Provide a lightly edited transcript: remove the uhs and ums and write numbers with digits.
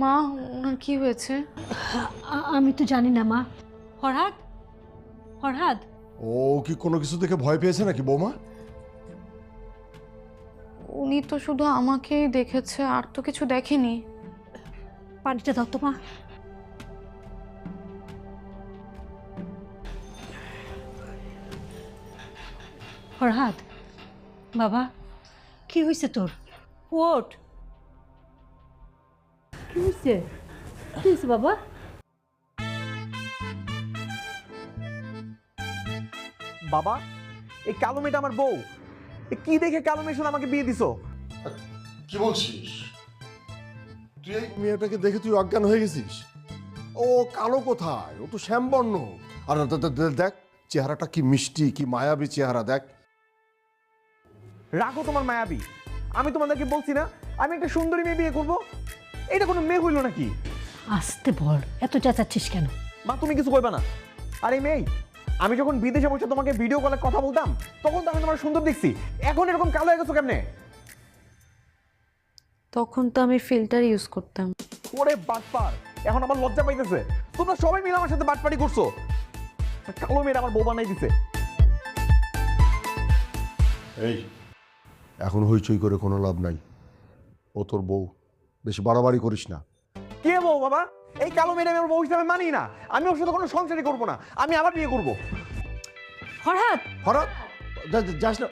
মা, ওনার কি হয়েছে? আমি তো জানি না মা। ফরহাদ, ফরহাদ, ও কি কোনো কিছু দেখে ভয় পেয়েছে নাকি বৌমা? উনি তো শুধু আমাকেই দেখেছে, আর তো কিছু দেখেনি। পানিটা দাও তো মা। ফরহাদ বাবা, কি হয়েছে তোর? ওঠ। কি হয়েছে? কি হয়েছে বাবা? বাবা, এই কালো মেয়েটা আমার বউ। কি দেখে কালো মেয়ের সাথে আমাকে বিয়ে দিছো? কি বলছিস? তুই এই মেয়েটাকে দেখে তুই অজ্ঞান হয়ে গেছিস? ও কালো কোথায়, ও তো শ্যামবর্ণ। আর দেখ চেহারাটা কি মিষ্টি, কি মায়াবী চেহারা দেখ। রাখো তোমার মায়াবী। আমি তোমাদেরকে বলছি না আমি একটা সুন্দরী মেয়ে বিয়ে করবো? এটা কোনো মেয়ে হইল নাকি? আসতে বল, এত চেঁচাচ্ছিস কেন? মা তুমি কিছু কইবা না। আর এই মেয়ে, আমি যখন বিদেশে বসে তোমাকে ভিডিও কলে কথা বলতাম তখন তো আমি তোমার সুন্দর দেখছি, এখন এরকম কালো হয়ে গেছো কেমনে? তখন তো আমি ফিল্টার ইউজ করতাম। ওরে বাটপার, এখন আমার লজ্জা পাইতেছে। তোমরা সবাই মিলে আমার সাথে বাটপারি করছো। কালো মেয়ের আমার বউ বানাই দিছে। এই এখন হইচই করে কোনো লাভ নাই। ও তোর বউ, বেশি বাড়াবাড়ি করিস না। কে বউ বাবা? এই কালো মেয়ের আমি আমার বউ হিসাবে মানি না। আমি ওর সাথে কোনো সংসারই করবো না, আমি আবার বিয়ে করবো। ফরহাদ, হঠাৎ যাস না।